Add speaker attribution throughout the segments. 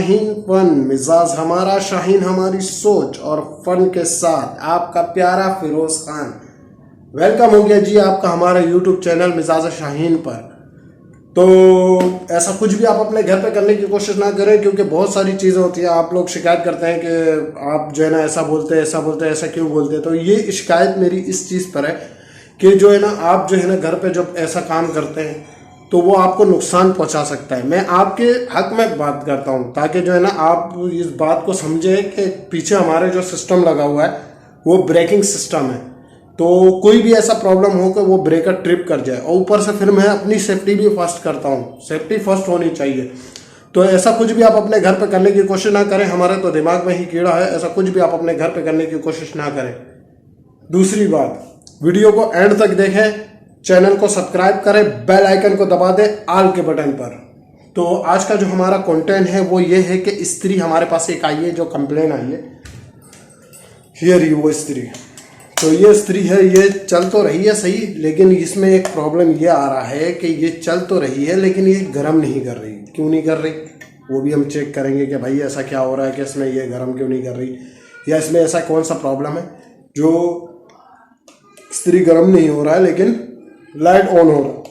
Speaker 1: शाहीनपन, मिजाज हमारा शाहीन, हमारी सोच और फन के साथ आपका प्यारा फिरोज खान वेलकम हो गया जी आपका हमारा यूट्यूब चैनल मिजाज शाहीन पर। तो ऐसा कुछ भी आप अपने घर पे करने की कोशिश ना करें, क्योंकि बहुत सारी चीज़ें होती हैं। आप लोग शिकायत करते हैं कि आप जो है ना ऐसा बोलते हैं, ऐसा बोलते हैं, ऐसा क्यों बोलते हैं। तो ये शिकायत मेरी इस चीज़ पर है कि जो है ना आप जो है ना घर पे जब ऐसा काम करते हैं तो वो आपको नुकसान पहुंचा सकता है। मैं आपके हक में बात करता हूं ताकि जो है ना आप इस बात को समझें कि पीछे हमारे जो सिस्टम लगा हुआ है वो ब्रेकिंग सिस्टम है। तो कोई भी ऐसा प्रॉब्लम हो कि वो ब्रेकर ट्रिप कर जाए, और ऊपर से फिर मैं अपनी सेफ्टी भी फर्स्ट करता हूँ। सेफ्टी फर्स्ट होनी चाहिए। तो ऐसा कुछ भी आप अपने घर पे करने की कोशिश ना करें। हमारे तो दिमाग में ही कीड़ा है, ऐसा कुछ भी आप अपने घर पे करने की कोशिश ना करें। दूसरी बात, वीडियो को एंड तक देखें, चैनल को सब्सक्राइब करें, बेल आइकन को दबा दें आल के बटन पर। तो आज का जो हमारा कंटेंट है वो ये है कि स्त्री हमारे पास एक आई है, जो कंप्लेन आई है। हियर ही वो स्त्री। तो ये स्त्री है, ये चल तो रही है सही, लेकिन इसमें एक प्रॉब्लम ये आ रहा है कि ये चल तो रही है लेकिन ये गर्म नहीं कर रही। क्यों नहीं कर रही वो भी हम चेक करेंगे कि भाई ऐसा क्या हो रहा है कि इसमें ये गर्म क्यों नहीं कर रही, या इसमें ऐसा कौन सा प्रॉब्लम है जो स्त्री गर्म नहीं हो रहा है लेकिन लाइट ऑन हो रहा है।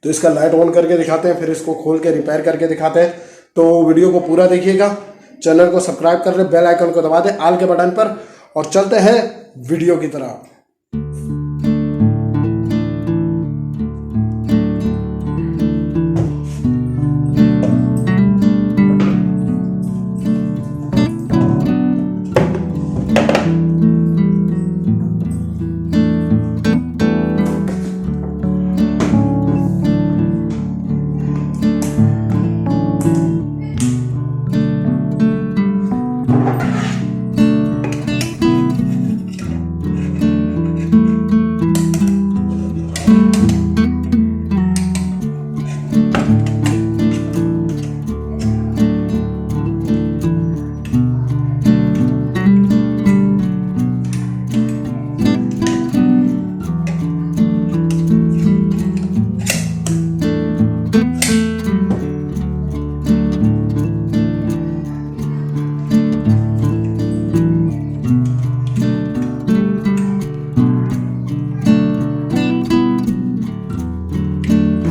Speaker 1: तो इसका लाइट ऑन करके दिखाते हैं, फिर इसको खोल के रिपेयर करके दिखाते हैं। तो वीडियो को पूरा देखिएगा, चैनल को सब्सक्राइब कर ले, बेल आइकन को दबा दे आल के बटन पर, और चलते हैं वीडियो की तरफ।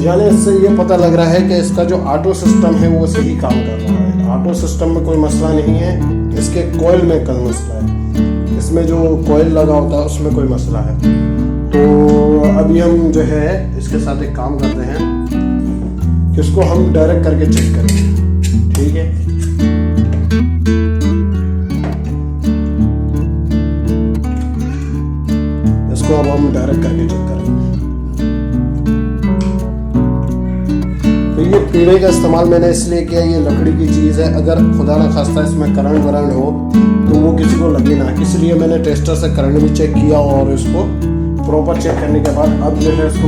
Speaker 1: यानी इससे ये पता लग रहा है कि इसका जो ऑटो सिस्टम है वो सही काम कर रहा है। ऑटो सिस्टम में कोई मसला नहीं है, इसके कॉइल में कल मसला है। इसमें जो कॉइल लगा होता है उसमें कोई मसला है। तो अभी हम जो है इसके साथ एक काम करते हैं कि इसको हम डायरेक्ट करके चेक करेंगे। ठीक है, इसको अब हम डायरेक्ट करके चेक करेंगे। तो ये पीढ़े का इस्तेमाल मैंने इसलिए किया, ये लकड़ी की चीज़ है, अगर खुदा न खास्ता इसमें करंट वरंट हो तो वो किसी को लगे ना, इसलिए मैंने टेस्टर से करंट भी चेक किया, और इसको प्रॉपर चेक करने के बाद अब जो है इसको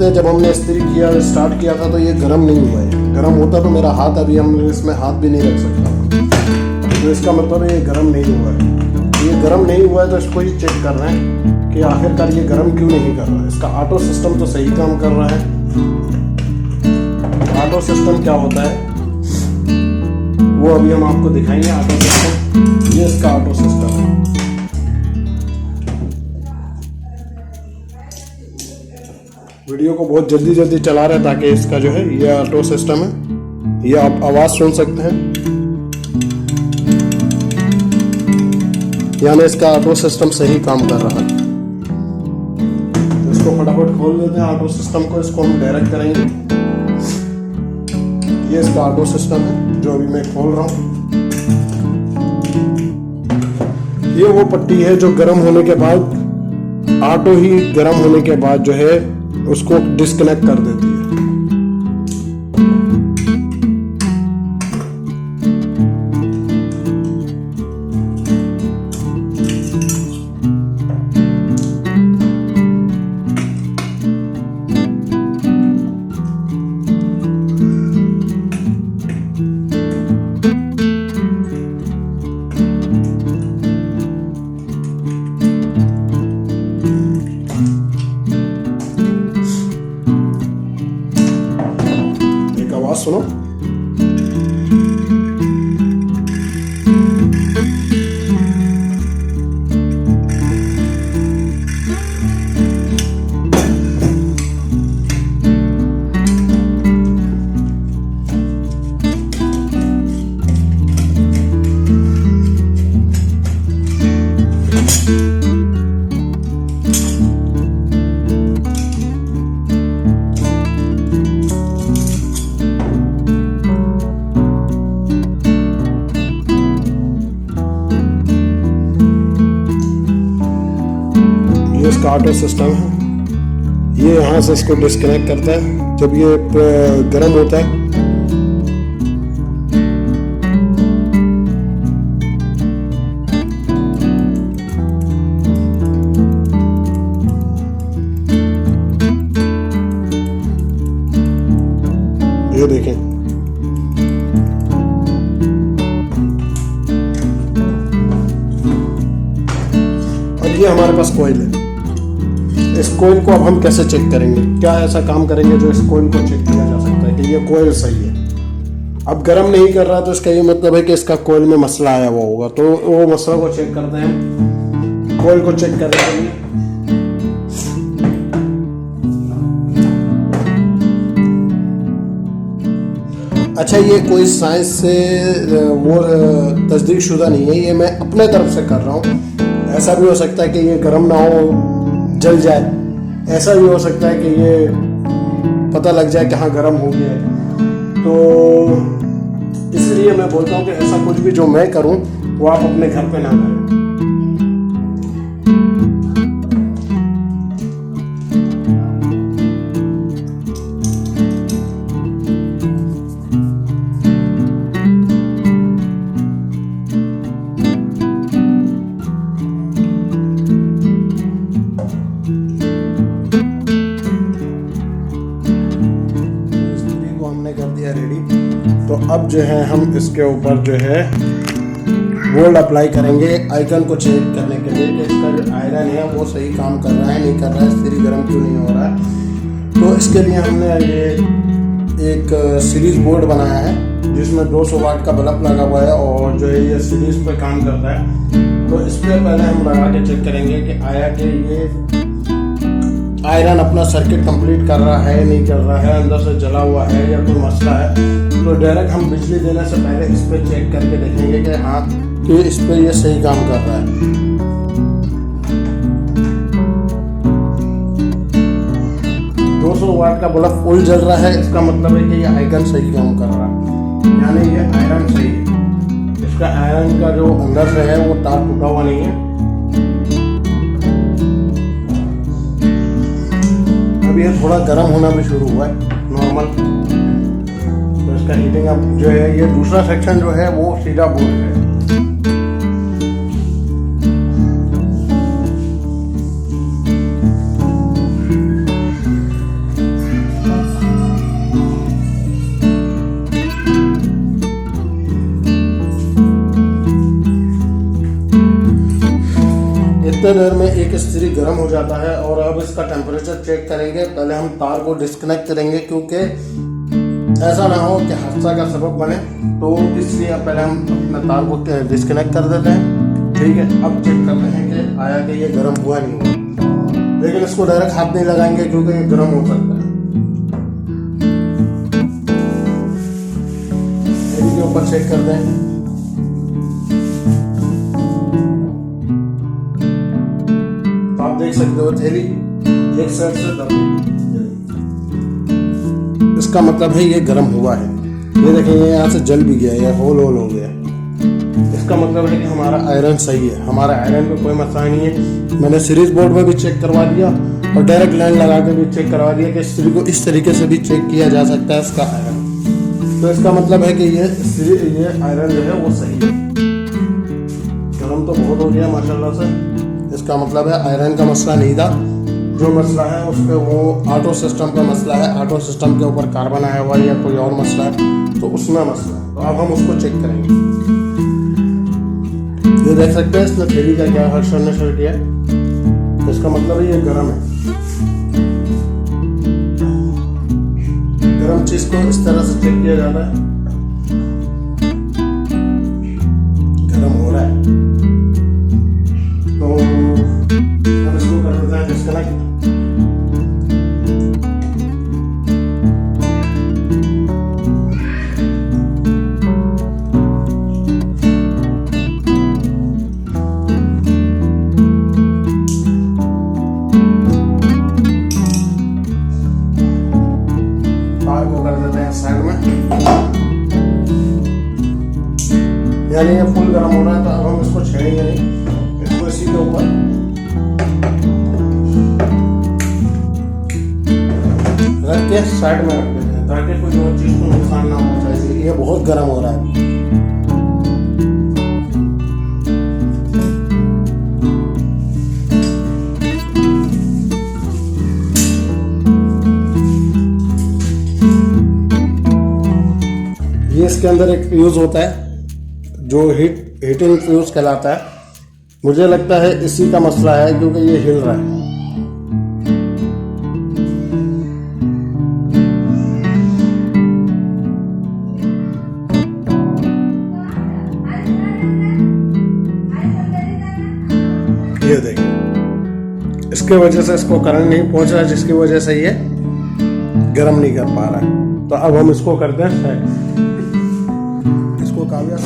Speaker 1: सकते हैं जब हमने इस्त्री किया स्टार्ट किया था तो ये गर्म नहीं हुआ है। गर्म होता तो मेरा हाथ अभी हम इसमें हाथ भी नहीं रख सकता, तो इसका मतलब ये गर्म नहीं हुआ है। ये गर्म नहीं हुआ है तो इसको ही चेक कर रहे हैं कि आखिरकार ये गर्म क्यों नहीं कर रहा है। इसका ऑटो सिस्टम तो सही काम कर रहा है। ऑटो सिस्टम क्या होता है वो अभी हम आपको दिखाएंगे। ऑटो सिस्टम, ये इसका ऑटो सिस्टम है। वीडियो को बहुत जल्दी जल्दी चला रहे हैं ताकि इसका जो है ये ऑटो सिस्टम है। ये आप आवाज सुन सकते हैं, यानी इसका ऑटो सिस्टम सही काम कर रहा है। तो इसको फटाफट खोल देते हैं ऑटो सिस्टम को। इसको हम डायरेक्ट करेंगे। ये इसका ऑटो सिस्टम है जो अभी मैं खोल रहा हूँ। ये वो पट्टी है जो गर्म होने के बाद, ऑटो ही गर्म होने के बाद जो है उसको डिस्कनेक्ट कर देती है। सुनो, ये इसका ऑटो सिस्टम है। ये यहाँ से इसको डिस्कनेक्ट करता है जब ये गर्म होता है। ये देखें, अब ये हमारे पास कॉइल है। इस कोयल को अब हम कैसे चेक करेंगे? क्या ऐसा काम करेंगे जो इस कोयल को चेक किया जा सकता है कि ये कोयल सही है? अब गर्म नहीं कर रहा तो इसका ये मतलब है कि इसका कोयल में मसला आया हुआ होगा। तो वो मसला को चेक करते हैं। कोयल को चेक करने के लिए अच्छा, ये कोई साइंस से वो तस्दीक शुदा नहीं है, ये मैं अपने तरफ से कर रहा हूँ। ऐसा भी हो सकता है कि ये गर्म ना हो, जल जाए। ऐसा भी हो सकता है कि ये पता लग जाए कि हाँ गर्म हो गया है। तो इसलिए मैं बोलता हूँ कि ऐसा कुछ भी जो मैं करूँ वो आप अपने घर पे ना करें। तो अब जो है हम इसके ऊपर जो है गोल्ड अप्लाई करेंगे आइकन को चेक करने के लिए कि इसका जो आयरन है वो सही काम कर रहा है नहीं कर रहा है, इस्त्री गर्म क्यों नहीं हो रहा है। तो इसके लिए हमने ये एक सीरीज बोर्ड बनाया है जिसमें 200 वाट का बल्ब लगा हुआ है और जो है ये सीरीज पे काम करता है। तो इस पर पहले हम लगा के चेक करेंगे कि आया कि ये आयरन अपना सर्किट कंप्लीट कर रहा है नहीं कर रहा है, अंदर से जला हुआ है या कोई मसला है। तो डायरेक्ट हम बिजली देने से पहले इस पर चेक करके देखेंगे कि हाँ कि इस पर ये सही काम कर रहा है। 200 वाट का बल्ब फुल जल रहा है, इसका मतलब है कि ये आयरन सही काम कर रहा है, यानी ये आयरन सही है। इसका आयरन का जो अंदर से है वो तार टूटा हुआ नहीं है। अभी ये थोड़ा गर्म होना भी शुरू हुआ है नॉर्मल। तो इसका हीटिंग अब जो है ये दूसरा सेक्शन जो है वो सीधा बोर्ड है। इस्त्री गर्म हो जाता है। और अब इसका टेम्परेचर चेक करेंगे। पहले हम तार को डिस्कनेक्ट करेंगे, क्योंकि ऐसा ना हो कि हादसा का सबब बने, तो इसलिए पहले हम अपना तार को डिस्कनेक्ट कर देते हैं। ठीक है, अब चेक करते हैं कि आया कि ये गर्म हुआ नहीं हुआ। लेकिन इसको डायरेक्ट हाथ नहीं लगाएंगे, क्योंकि ये गर्म हो सकता है। के ऊपर चेक करते हैं। तो आप देख सकते हो थैली एक साइड से दब गई। इसका मतलब है ये गर्म हुआ है। ये देखें, ये यहाँ से जल भी गया, ये होल हो गया। इसका मतलब है कि हमारा आयरन सही है, हमारा आयरन में कोई मसला नहीं है। मैंने सीरीज बोर्ड में भी चेक करवा दिया और डायरेक्ट लाइन लगा के भी चेक करवा दिया कि इस्त्री को इस तरीके से भी चेक किया जा सकता है इसका आयरन। तो इसका मतलब है कि ये आयरन जो है वो सही है। गर्म तो बहुत हो गया माशाल्लाह से। इसका मतलब है आयरन का मसला नहीं था। जो मसला है उस पर वो ऑटो सिस्टम का मसला है। ऑटो सिस्टम के ऊपर कार्बन आया हुआ या कोई और मसला है, तो उसमें मसला है। तो अब हम उसको चेक करेंगे। ये देख सकते हैं इसने थैली का क्या हर्षण ने शुरू किया। इसका मतलब है ये गर्म है। गर्म चीज को इस तरह से चेक किया जाता है। गर्म हो रहा है, तो हम इसको कर देते हैं डिस्कनेक्ट। साइड में, यानी ये फुल गर्म हो रहा है। तो अब हम इसको छेड़ेंगे नहीं, इसको इसी के ऊपर रख के साइड में रख देते हैं, ताकि कोई और चीज को नुकसान ना पहुंचाए। ये बहुत गर्म हो रहा है। ये इसके अंदर एक फ्यूज होता है जो हीटिंग फ्यूज कहलाता है। मुझे लगता है इसी का मसला है, क्योंकि ये हिल रहा है। ये देखिए, इसके वजह से इसको करंट नहीं पहुंच रहा, जिसकी वजह से ये गर्म नहीं कर पा रहा है। तो अब हम इसको करते हैं सेट। इसको काव्या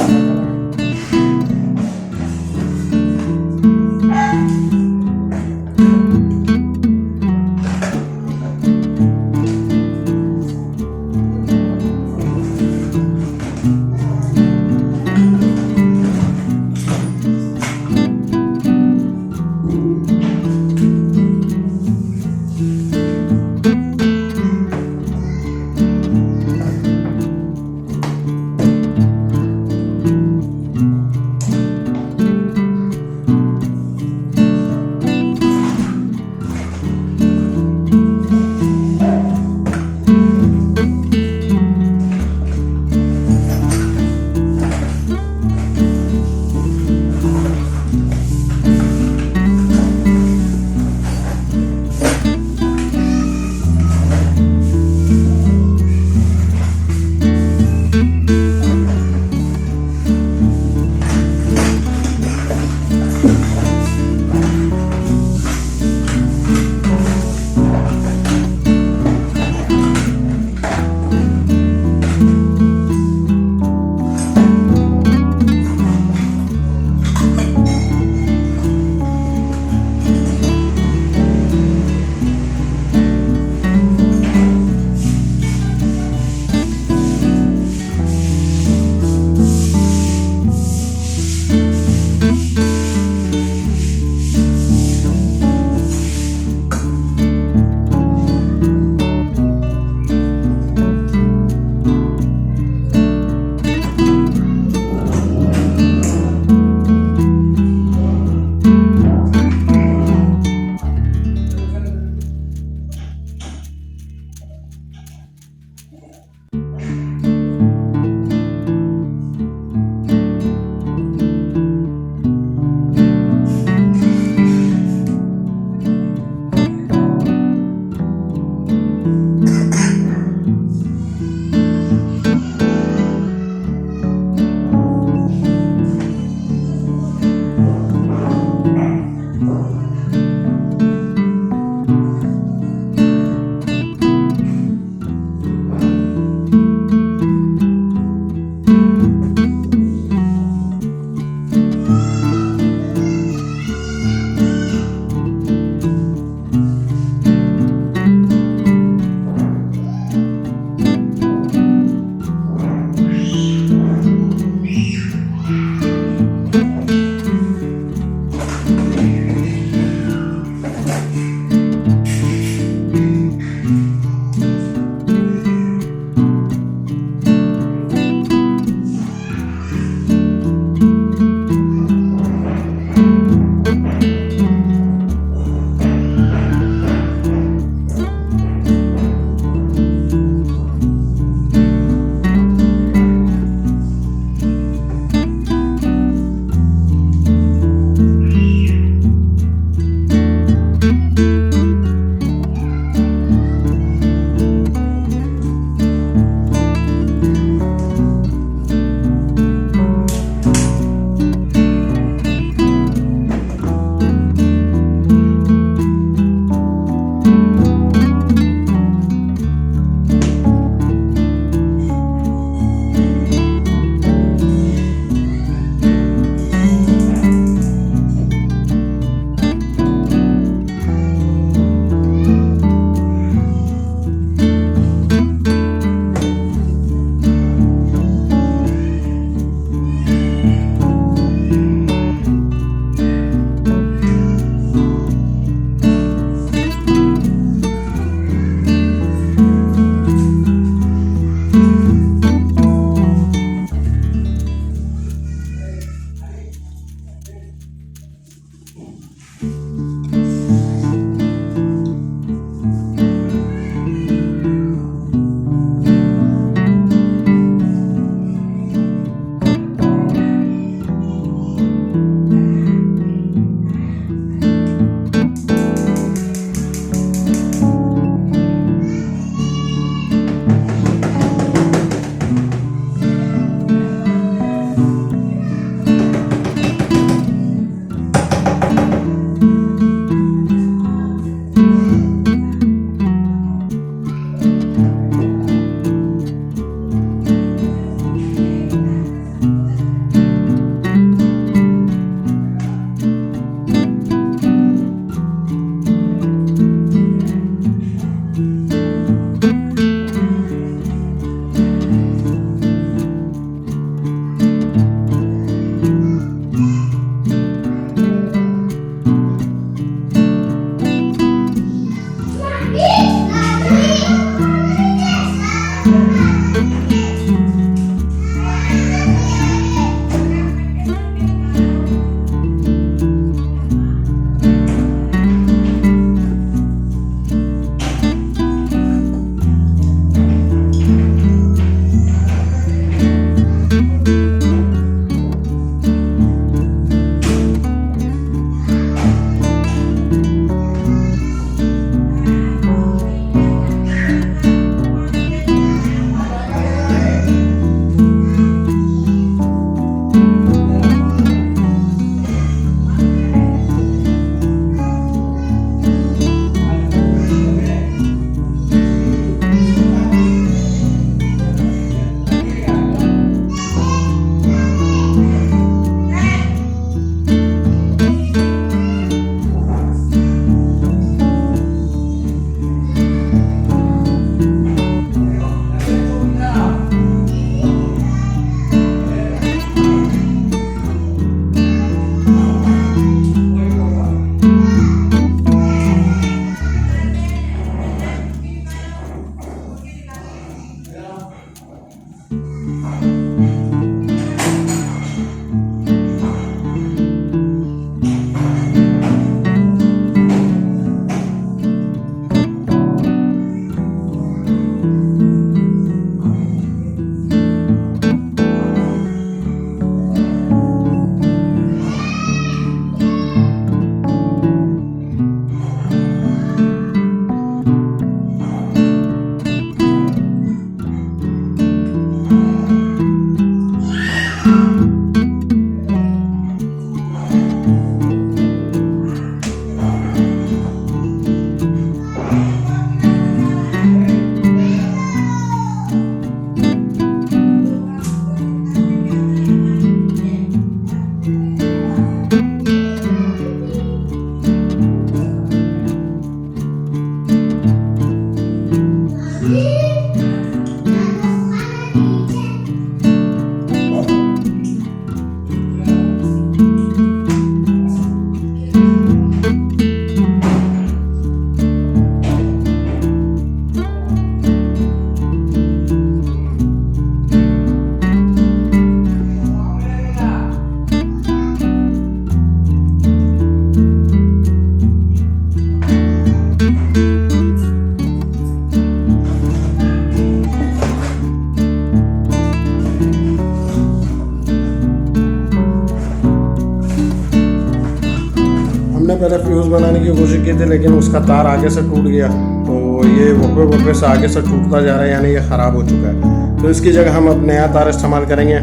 Speaker 1: पहले फ्यूज़ बनाने की कोशिश की थी, लेकिन उसका तार आगे से टूट गया, तो ये वोपे वोपे से आगे से टूटता जा रहा है, यानी ये ख़राब हो चुका है। तो इसकी जगह हम अब नया तार इस्तेमाल करेंगे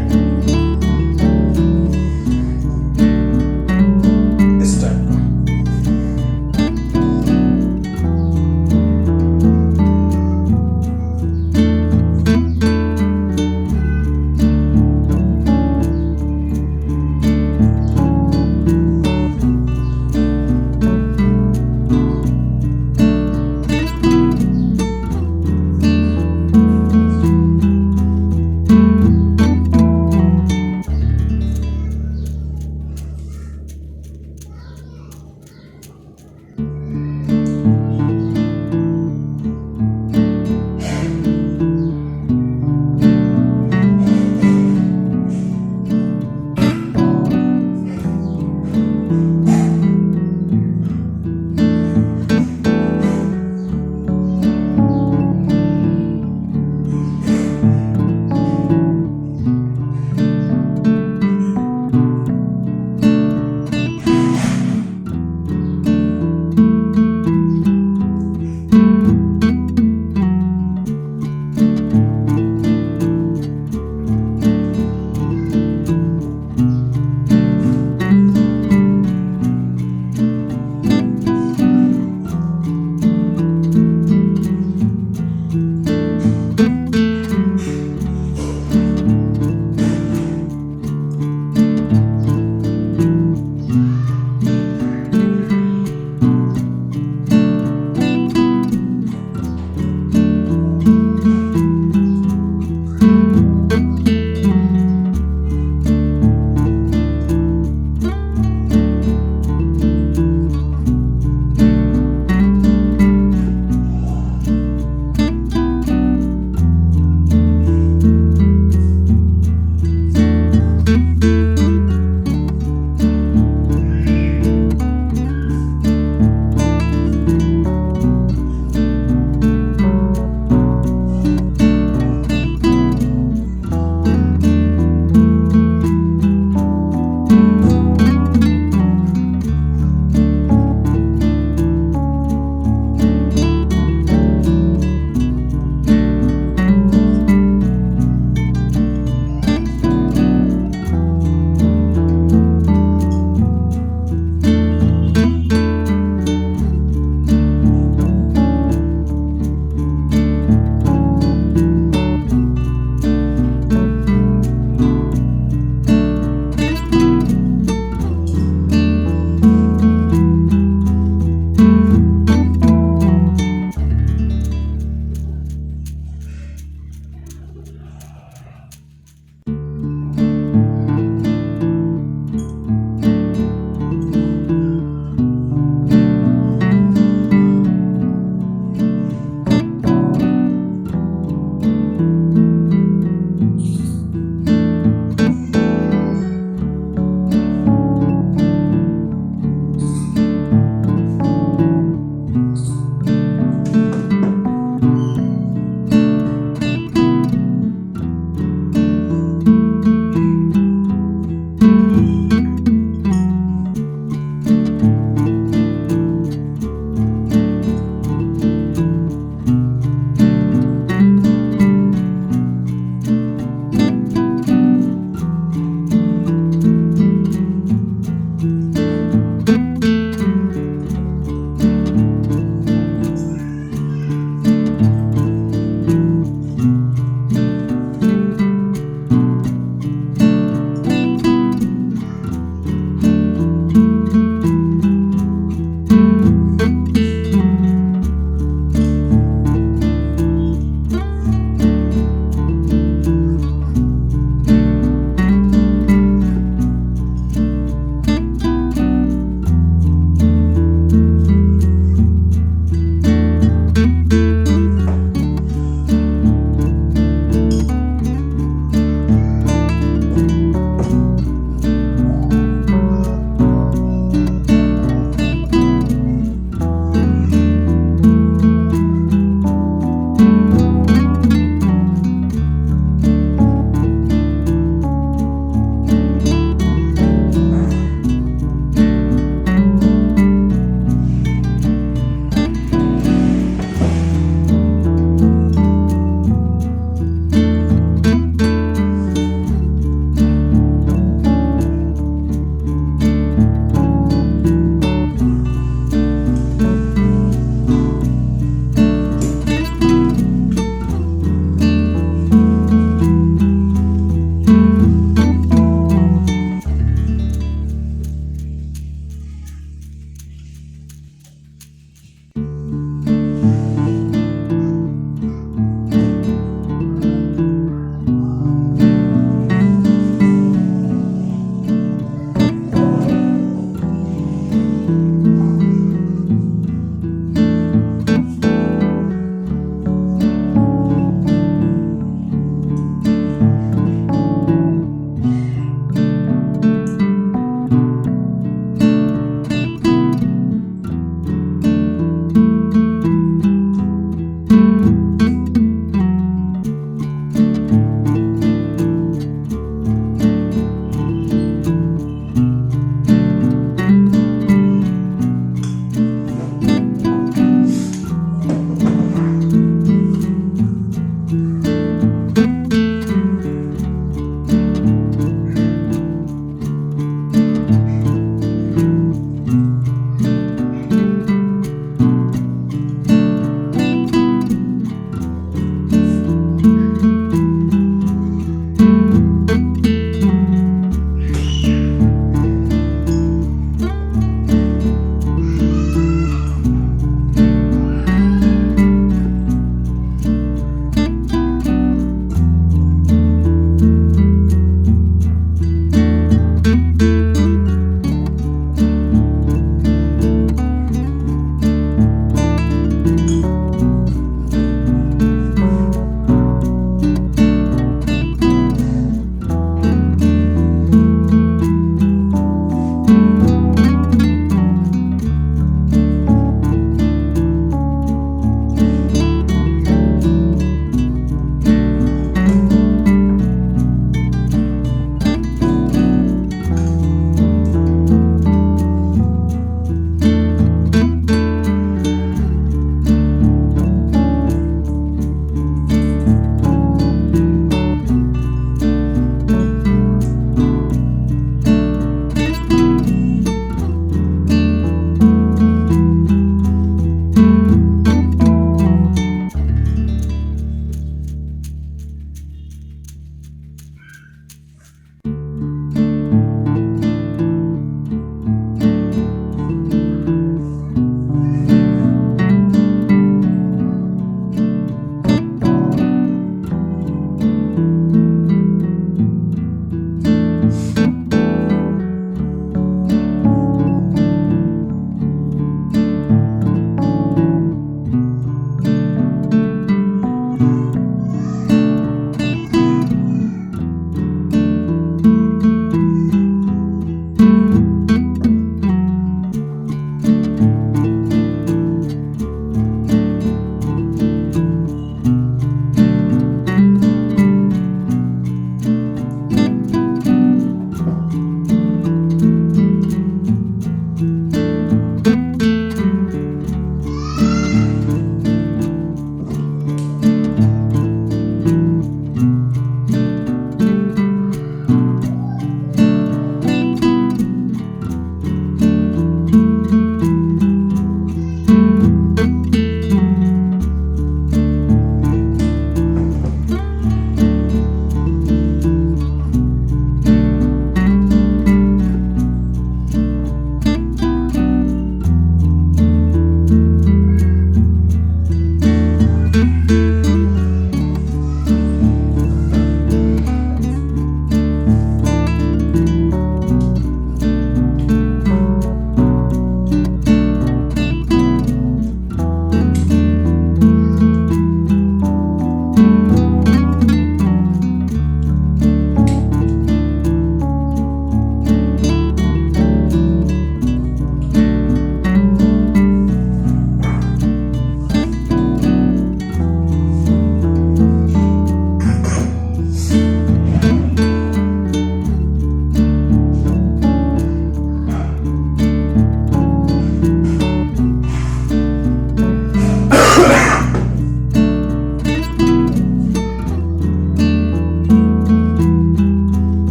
Speaker 1: इस टाइप का।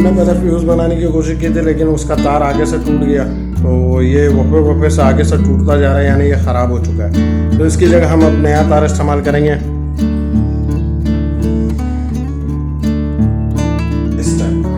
Speaker 1: हमने पहले फ्यूज़ बनाने की कोशिश की थी, लेकिन उसका तार आगे से टूट गया, तो ये वफे वफे से आगे से टूटता जा रहा है, यानी ये ख़राब हो चुका है। तो इसकी जगह हम अब नया तार इस्तेमाल करेंगे। इस टाइप का।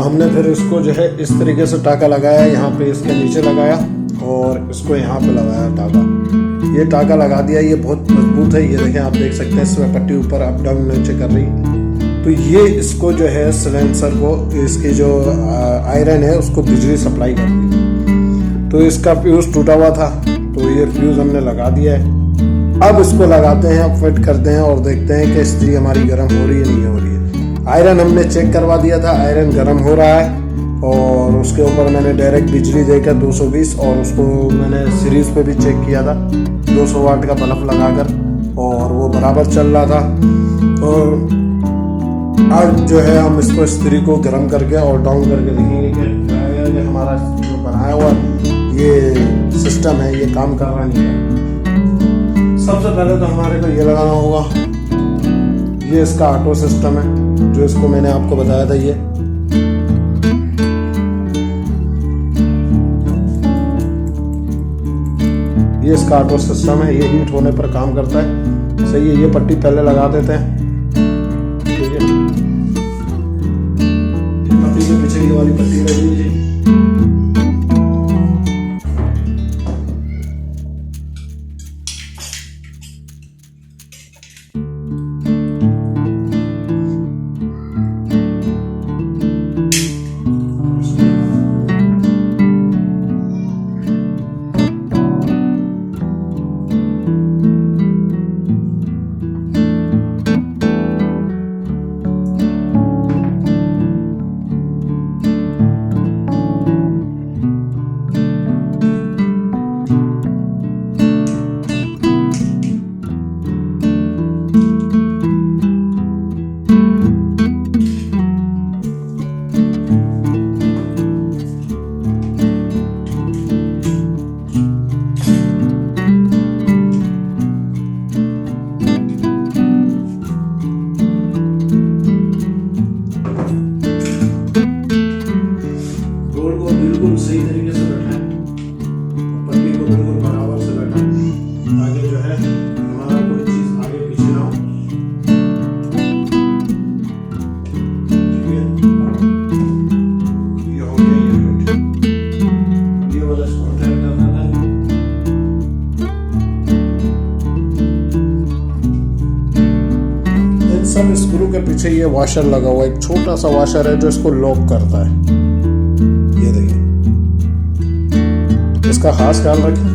Speaker 1: हमने फिर इसको जो है इस तरीके से टाका लगाया, यहाँ पे इसके नीचे लगाया और इसको यहाँ पे लगाया टाका। ये टाका लगा दिया, ये बहुत मजबूत है। ये देखें, आप देख सकते हैं इसमें पट्टी ऊपर अप डाउन नीचे कर रही। तो ये इसको जो है सिलेंसर को, इसकी जो आयरन है उसको बिजली सप्लाई करती है। तो इसका फ्यूज़ टूटा हुआ था, तो ये फ्यूज़ हमने लगा दिया है। अब इसको लगाते हैं, अब फिट करते हैं और देखते हैं कि इस्त्री हमारी गर्म हो रही है नहीं हो रही है। आयरन हमने चेक करवा दिया था, आयरन गर्म हो रहा है और उसके ऊपर मैंने डायरेक्ट बिजली देकर 220 और उसको मैंने सीरीज पे भी चेक किया था 200 वाट का बल्ब लगाकर, और वो बराबर चल रहा था। और अब जो है हम इसको इस्त्री को गर्म करके और डाउन करके देखेंगे कि हमारा जो बनाया हुआ ये सिस्टम है ये काम कर रहा नहीं है। सबसे पहले तो हमारे को ये लगाना होगा, ये इसका ऑटो सिस्टम है जो इसको मैंने आपको बताया था। ये इसका ऑटो सिस्टम है, ये हीट होने पर काम करता है। सही है, ये पट्टी पहले लगा देते हैं। ठीक है, ये पट्टी के पीछे ये वाली पट्टी लगी है। बिल्कुल सही तरीके से बैठा है, पट्टी को बिल्कुल बराबर से बैठा है, ताकि जो है हमारा कोई चीज आगे पीछे ना हो। ठीक है, ये हो गया, ये फिट। ये वाला इसको टाइट करना है। इन सब स्क्रू के पीछे ये वॉशर लगा हुआ है, एक छोटा सा वॉशर है जो इसको लॉक करता है। ये देखिए, इसका खास ख्याल रखें।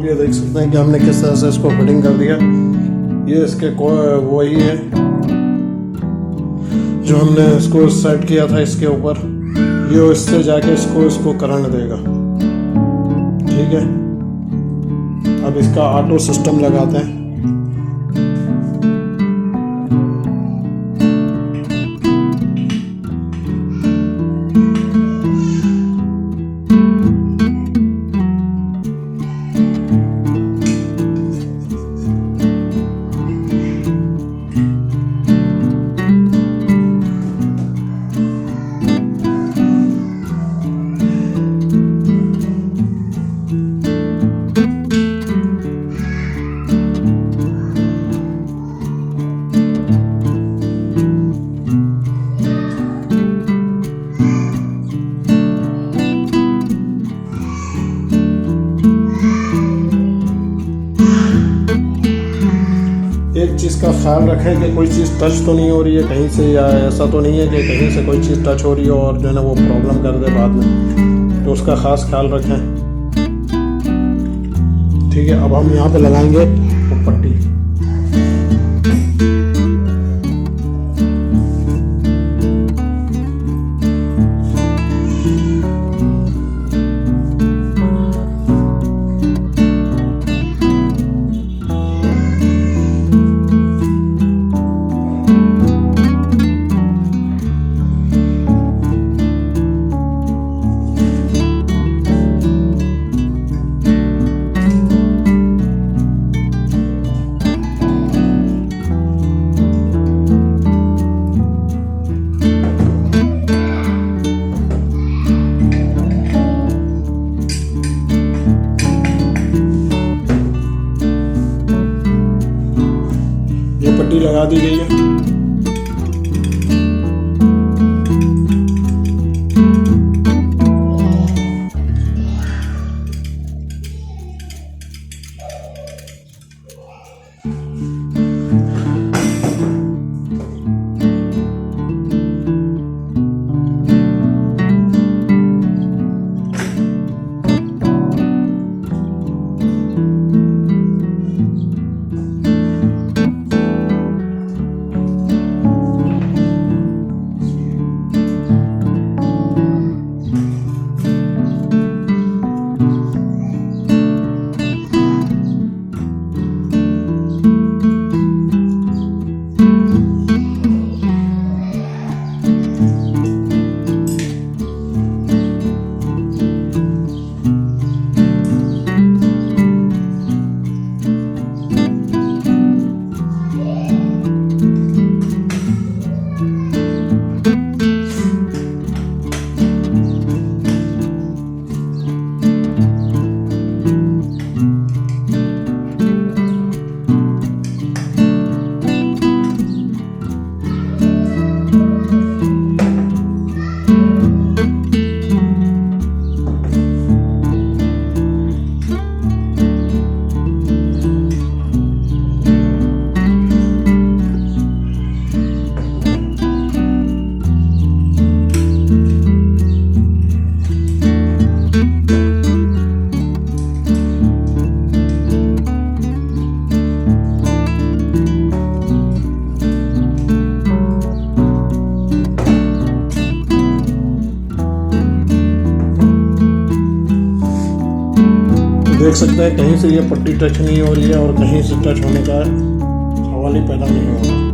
Speaker 1: ये देख सकते हैं कि हमने किस तरह से इसको फिटिंग कर दिया। ये इसके वही है जो हमने इसको सेट किया था इसके ऊपर। ये इससे जाके इसको करंट देगा। ठीक है, अब इसका ऑटो सिस्टम लगाते हैं। एक चीज़ का ख्याल रखें कि कोई चीज़ टच तो नहीं हो रही है कहीं से, या ऐसा तो नहीं है कि कहीं से कोई चीज़ टच हो रही हो और जो है ना वो प्रॉब्लम कर दे बाद में, तो उसका ख़ास ख्याल रखें। ठीक है, अब हम यहाँ पे लगाएंगे वो पट्टी। पट्टी लगा दी गई है। देख सकते हैं कहीं से ये पट्टी टच नहीं हो रही है और कहीं से टच होने का सवाल ही पैदा नहीं होगा।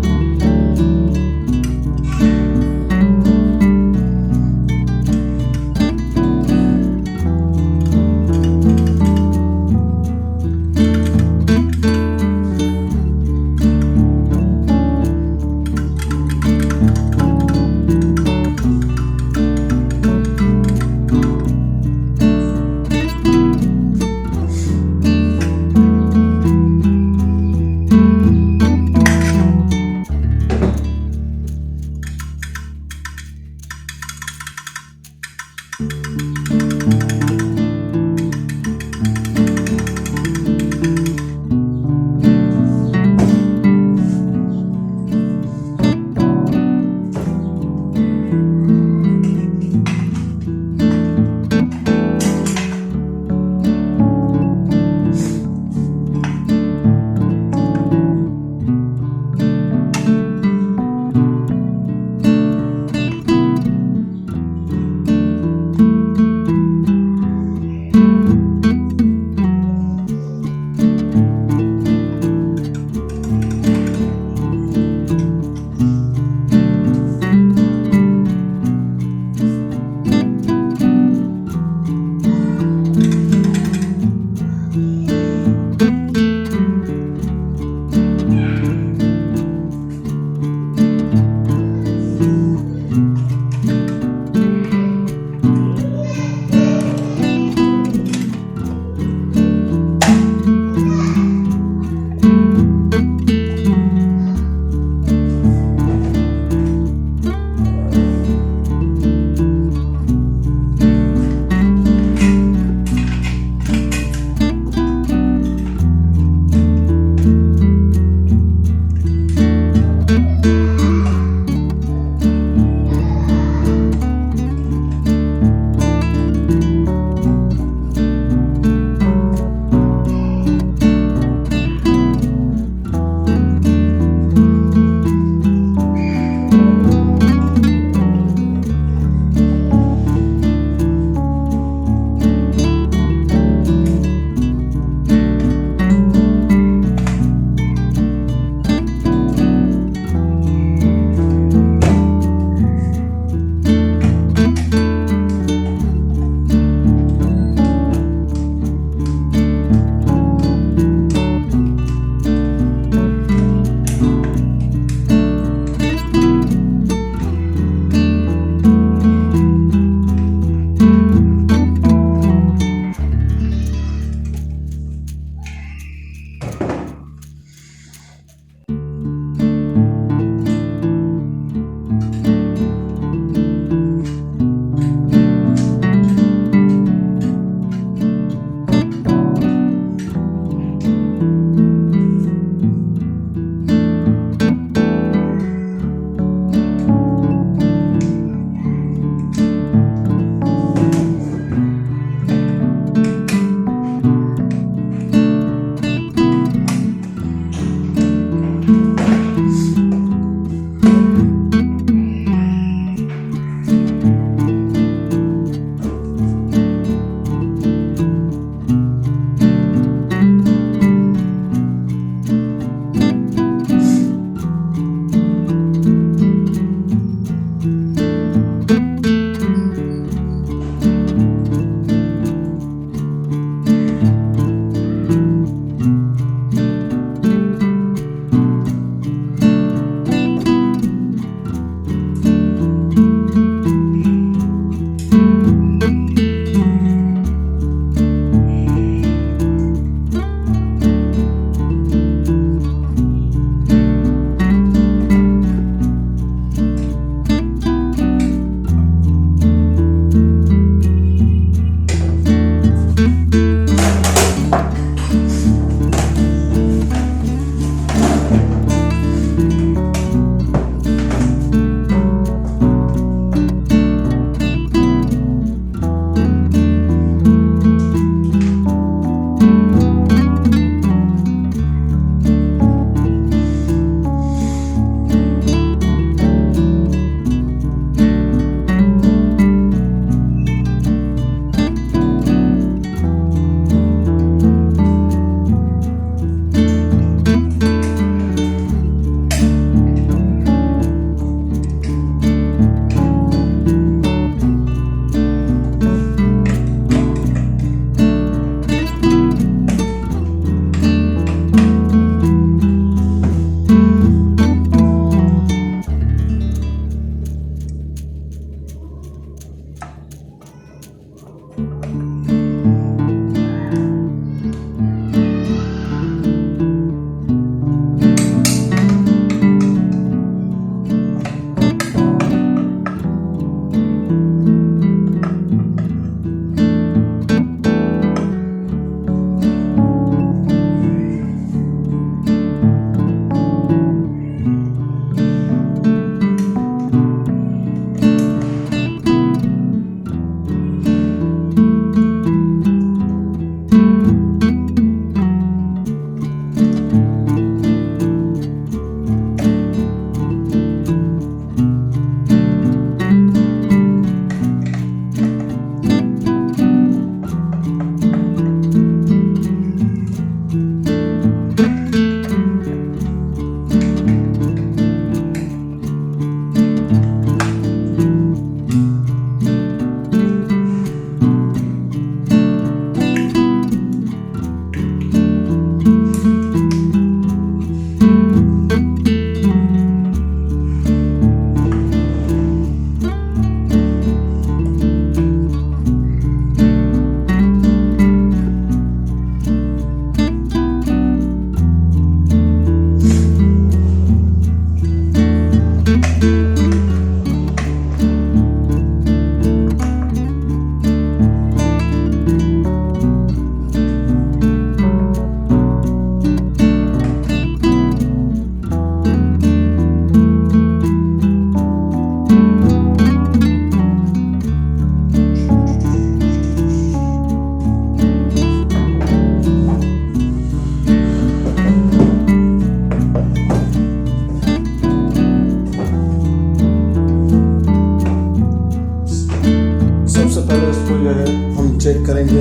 Speaker 1: इसको जो है हम चेक करेंगे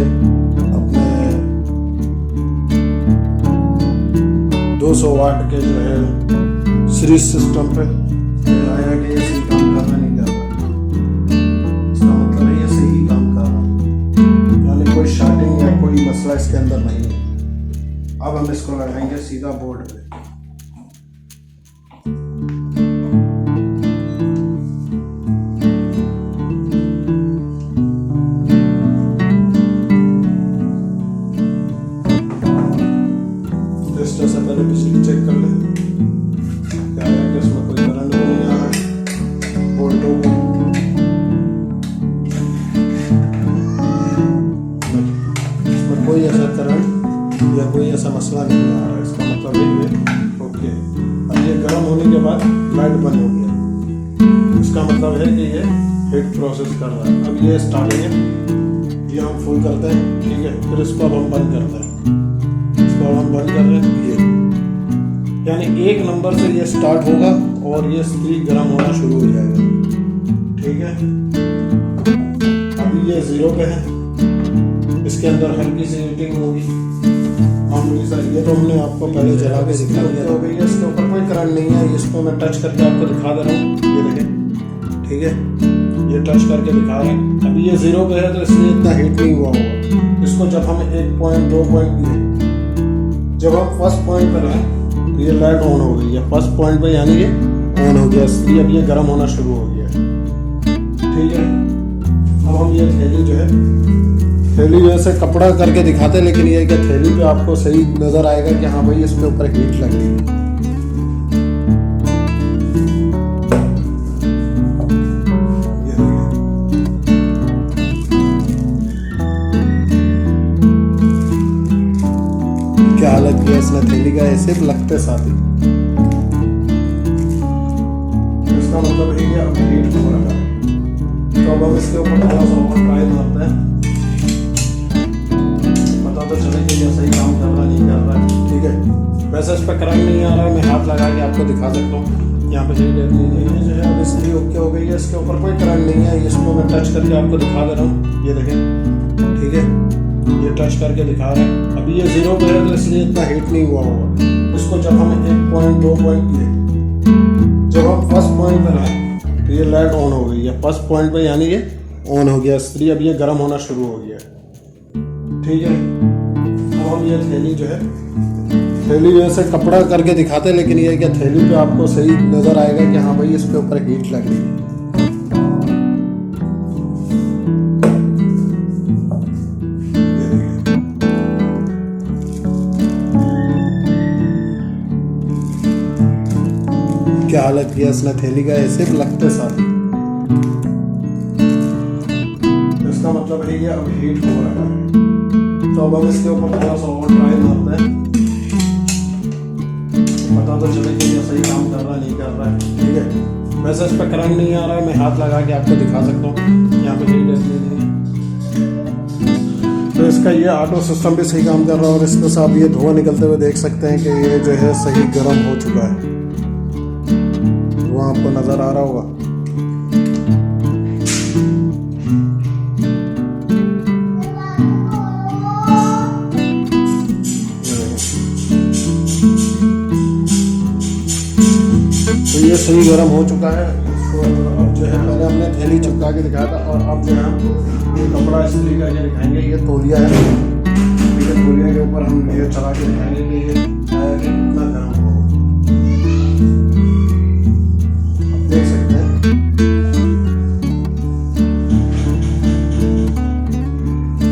Speaker 1: अपने 200 वाट के जो है सीरीज सिस्टम पे आया कि ये सही काम कर रहा नहीं कर रहा। इसका मतलब है ये सही काम कर रहा, यानी कोई शॉर्टिंग या कोई मसला इसके अंदर नहीं है। अब हम इसको लगाएंगे सीधा बोर्ड पे। टेस्टर से पहले बिजली चेक कर लें, क्या है कि इसमें कोई करंट तो नहीं आ रहा है बोल्टों को। इसमें कोई ऐसा करंट या कोई ऐसा मसला नहीं आ रहा है। इसका मतलब है ओके। अब ये गर्म होने के बाद लाइट बंद हो गया, इसका मतलब है कि ये हीट प्रोसेस कर रहा है। अब ये स्टार्टिंग है, ये हम फुल करते हैं, ठीक है। फिर इसको अब हम बंद करते हैं, इसको अब हम बंद कर रहे हैं। ये यानी 1 नंबर से ये स्टार्ट होगा और ये स्प्रिंग गर्म होना शुरू हो जाएगा, ठीक है। अभी ये 0 पे है, इसके अंदर हल्की सी हीटिंग होगी मामूली सा। ये तो हमने आपको पहले जला के दिखा दिया हो गई है। इसके ऊपर कोई करंट नहीं है, इसको मैं टच करके आपको दिखा दे रहा हूँ, ये देखें, ठीक है। ये टच करके दिखा रहे हैं। अभी ये 0 पे है तो इसलिए इतना हीट नहीं हुआ होगा। इसको जब हम 1 पॉइंट 2 पॉइंट जब हम फर्स्ट पॉइंट पर आए तो ये लाइट ऑन हो गई है फर्स्ट पॉइंट पे, यानी ये ऑन हो गया, इसलिए अब ये गर्म होना शुरू हो गया, ठीक है। अब हम ये थैली जो है, थैली जैसे कपड़ा करके दिखाते हैं, लेकिन ये क्या थैली पे आपको सही नजर आएगा कि हाँ भाई इसके ऊपर हीट लग रही है। क्या हालत किया इसने थैली का, ऐसे लगते साथ ही। इसका मतलब है कि अब हीट हो रहा है, तो अब हम इसके ऊपर थोड़ा सा और ट्राई मारते हैं, पता तो चले कि ये सही काम कर रहा नहीं कर रहा है, ठीक है। वैसे इस पर करंट नहीं आ रहा है, मैं हाथ लगा के आपको दिखा सकता हूँ। यहाँ पे जो है अब इसलिए ओके हो गई है, इसके ऊपर कोई करंट नहीं है। इसको मैं टच करके आपको दिखा दे रहा हूँ, ये देखें, ठीक है। ये टच करके दिखा रहे हैं। अभी ये 0 पे है तो इसलिए इतना हीट नहीं हुआ होगा। इसको जब हम 1 पॉइंट 2 पॉइंट जब हम फर्स्ट पॉइंट पर आए तो ये लाइट ऑन हो गई है फर्स्ट पॉइंट पे, यानी ये ऑन हो गया, इसलिए अब ये गर्म होना शुरू हो गया, ठीक है। अब हम ये थैली जो है, थैली जैसे कपड़ा करके दिखाते हैं, लेकिन ये क्या थैली पे आपको सही नजर आएगा कि हाँ भाई इसके ऊपर हीट लग रही है। क्या हालत किया इसने थैली का, ऐसे लगते साथ ही। इसका मतलब है ये अब हीट हो रहा है, तो अब हम इसके ऊपर थोड़ा सा और ट्राई मारते हैं, पता तो चले कि ये सही काम कर रहा नहीं कर रहा है, ठीक है। वैसे इस पर करंट नहीं आ रहा है, मैं हाथ लगा के आपको दिखा सकता हूँ। यहाँ पे हीट नहीं है, तो इसका ये ऑटो सिस्टम भी सही काम कर रहा है। और इसमें से आप ये धुआं निकलते हुए देख सकते हैं कि ये जो है सही गर्म हो चुका है, आपको नजर आ रहा होगा। तो ये सही गर्म हो चुका है। इसको अब जो है पहले हमने थैली चिपका के दिखाया था, और अब जो है हम ये कपड़ा इस्त्री करके दिखाएंगे। ये तौलिया है, ये तौलिया के ऊपर हम ये चला के दिखाएंगे कि ये कितना गर्म हो। देख सकते हैं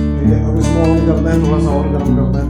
Speaker 1: ठीक है। अब इसको ऑन करते हैं, थोड़ा सा और गर्म करते हैं।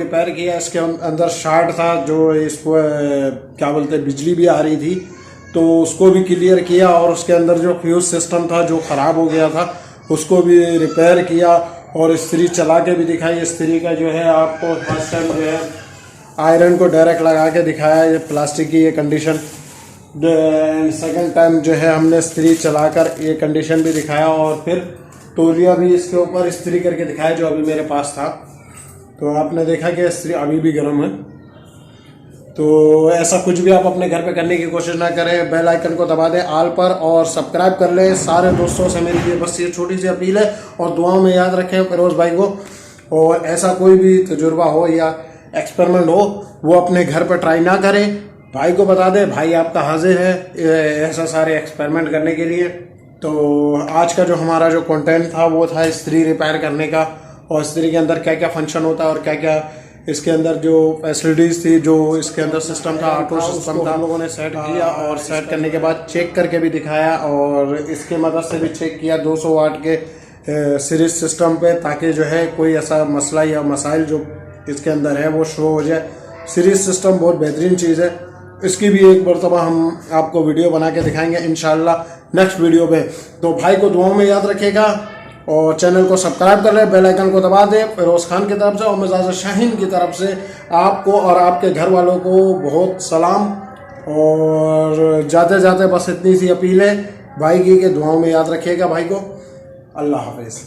Speaker 1: रिपेयर किया। इसके अंदर शार्ट था जो इसको क्या बोलते हैं बिजली भी आ रही थी, तो उसको भी क्लियर किया। और उसके अंदर जो फ्यूज सिस्टम था जो ख़राब हो गया था उसको भी रिपेयर किया। और इस्त्री चला के भी दिखाई। इस्त्री का जो है आपको फर्स्ट टाइम जो है आयरन को डायरेक्ट लगा के दिखाया, ये प्लास्टिक की ये कंडीशन। सेकंड टाइम जो है हमने इस्त्री चलाकर ये कंडीशन भी दिखाया। और फिर तौलिया भी इसके ऊपर इस्त्री करके दिखाया जो अभी मेरे पास था। तो आपने देखा कि इस्त्री अभी भी गर्म है। तो ऐसा कुछ भी आप अपने घर पे करने की कोशिश ना करें। बेल आइकन को दबा दें आल पर और सब्सक्राइब कर लें। सारे दोस्तों से मेरी ये बस ये छोटी सी अपील है। और दुआओं में याद रखें फिरोज भाई को। और ऐसा कोई भी तजुर्बा हो या एक्सपेरिमेंट हो वो अपने घर पर ट्राई ना करें। भाई को बता दें, भाई आपका हाजिर है ऐसा सारे एक्सपेरिमेंट करने के लिए। तो आज का जो हमारा जो कंटेंट था वो था इस्त्री रिपेयर करने का। और इस्त्री के अंदर क्या क्या फंक्शन होता है और क्या क्या इसके अंदर जो फैसिलिटीज़ थी, जो इसके अंदर सिस्टम था, ऑटो सिस्टम था, हम लोगों ने सेट किया। और सेट करने के बाद चेक करके भी दिखाया। और इसके मदद से भी चेक किया 200 वाट के सीरीज सिस्टम पे, ताकि जो है कोई ऐसा मसला या मसाइल जो इसके अंदर है वो शो हो जाए। सीरीज सिस्टम बहुत बेहतरीन चीज़ है। इसकी भी एक मरतबा हम आपको वीडियो बना के दिखाएंगे इंशाल्लाह नेक्स्ट वीडियो में। तो भाई को दुआओं में याद रखेगा और चैनल को सब्सक्राइब कर ले, बेल आइकन को दबा दे। फिरोज खान की तरफ से और मिजाज शाहीन की तरफ से आपको और आपके घर वालों को बहुत सलाम। और जाते जाते बस इतनी सी अपील है भाई की कि दुआओं में याद रखिएगा भाई को। अल्लाह हाफिज़।